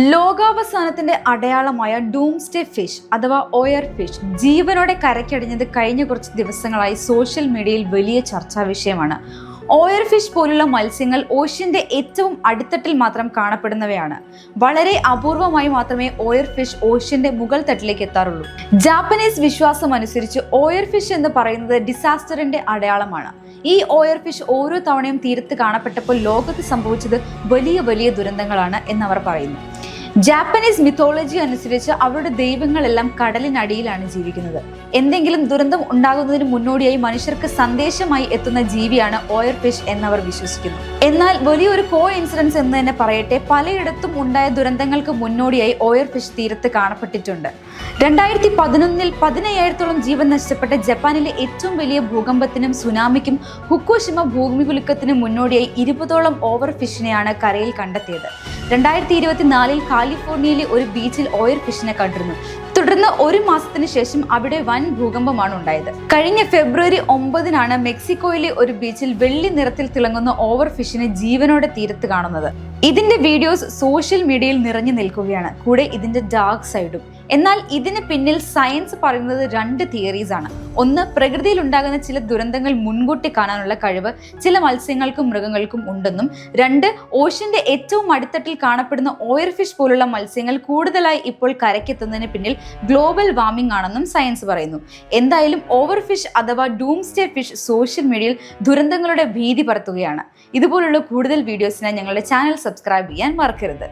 ലോകാവസാനത്തിന്റെ അടയാളമായ doomsday fish അഥവാ ഓയർ fish ജീവനോടെ കരയ്ക്കടിഞ്ഞത് കഴിഞ്ഞ കുറച്ച് ദിവസങ്ങളായി സോഷ്യൽ മീഡിയയിൽ വലിയ ചർച്ചാ വിഷയമാണ്. ഓയർ ഫിഷ് പോലുള്ള മത്സ്യങ്ങൾ ഓഷ്യന്റെ ഏറ്റവും അടിത്തട്ടിൽ മാത്രം കാണപ്പെടുന്നവയാണ്. വളരെ അപൂർവമായി മാത്രമേ ഓയർ ഫിഷ് ഓഷ്യന്റെ മുകൾ തട്ടിലേക്ക് എത്താറുള്ളൂ. ജാപ്പനീസ് വിശ്വാസം അനുസരിച്ച് ഓയർ ഫിഷ് എന്ന് പറയുന്നത് ഡിസാസ്റ്ററിന്റെ അടയാളമാണ്. ഈ ഓയർ ഫിഷ് ഓരോ തവണയും തീരത്ത് കാണപ്പെട്ടപ്പോൾ ലോകത്ത് സംഭവിച്ചത് വലിയ വലിയ ദുരന്തങ്ങളാണ് എന്നവർ പറയുന്നു. ജാപ്പനീസ് മിത്തോളജി അനുസരിച്ച് അവരുടെ ദൈവങ്ങളെല്ലാം കടലിനടിയിലാണ് ജീവിക്കുന്നത്. എന്തെങ്കിലും ദുരന്തം ഉണ്ടാകുന്നതിന് മുന്നോടിയായി മനുഷ്യർക്ക് സന്ദേശമായി എത്തുന്ന ജീവിയാണ് ഓയർ ഫിഷ് എന്നവർ വിശ്വസിക്കുന്നു. എന്നാൽ വലിയൊരു ഇൻസിഡൻസ് എന്ന് തന്നെ പറയട്ടെ, പലയിടത്തും ഉണ്ടായ ദുരന്തങ്ങൾക്ക് മുന്നോടിയായി ഓയർ ഫിഷ് തീരത്ത് കാണപ്പെട്ടിട്ടുണ്ട്. 2011 15,000-ഓളം ജീവൻ നഷ്ടപ്പെട്ട ജപ്പാനിലെ ഏറ്റവും വലിയ ഭൂകമ്പത്തിനും സുനാമിക്കും ഫുക്കുഷിമ ഭൂമികുലുക്കത്തിനും മുന്നോടിയായി 20ഓളം ഓവർ ഫിഷിനെയാണ് കരയിൽ കണ്ടെത്തിയത്. 2024 കാലിഫോർണിയയിലെ ഒരു ബീച്ചിൽ ഓയർ ഫിഷിനെ കണ്ടിരുന്നു. തുടർന്ന് ഒരു മാസത്തിന് ശേഷം അവിടെ വൻ ഭൂകമ്പമാണ് ഉണ്ടായത്. കഴിഞ്ഞ ഫെബ്രുവരി 9 മെക്സിക്കോയിലെ ഒരു ബീച്ചിൽ വെള്ളി നിറത്തിൽ തിളങ്ങുന്ന ഓവർ ഫിഷിനെ ജീവനോടെ തീരത്ത് കാണുന്നത്. ഇതിന്റെ വീഡിയോസ് സോഷ്യൽ മീഡിയയിൽ നിറഞ്ഞു നിൽക്കുകയാണ്, കൂടെ ഇതിന്റെ ഡാർക്ക് സൈഡും. എന്നാൽ ഇതിന് പിന്നിൽ സയൻസ് പറയുന്നത് 2 തിയറീസ് ആണ്. ഒന്ന്, പ്രകൃതിയിൽ ഉണ്ടാകുന്ന ചില ദുരന്തങ്ങൾ മുൻകൂട്ടി കാണാനുള്ള കഴിവ് ചില മത്സ്യങ്ങൾക്കും മൃഗങ്ങൾക്കും ഉണ്ടെന്നും. 2, ഓഷ്യന്റെ ഏറ്റവും അടിത്തട്ടിൽ കാണപ്പെടുന്ന ഓയർ ഫിഷ് പോലുള്ള മത്സ്യങ്ങൾ കൂടുതലായി ഇപ്പോൾ കരയ്ക്കെത്തുന്നതിന് പിന്നിൽ ഗ്ലോബൽ വാർമിംഗ് ആണെന്നും സയൻസ് പറയുന്നു. എന്തായാലും ഓവർ ഫിഷ് അഥവാ ഡൂംസ്ഡേ ഫിഷ് സോഷ്യൽ മീഡിയയിൽ ദുരന്തങ്ങളുടെ ഭീതി പരത്തുകയാണ്. ഇതുപോലുള്ള കൂടുതൽ വീഡിയോസിനായി ഞങ്ങളുടെ ചാനൽ സബ്സ്ക്രൈബ് ചെയ്യാൻ മറക്കരുത്.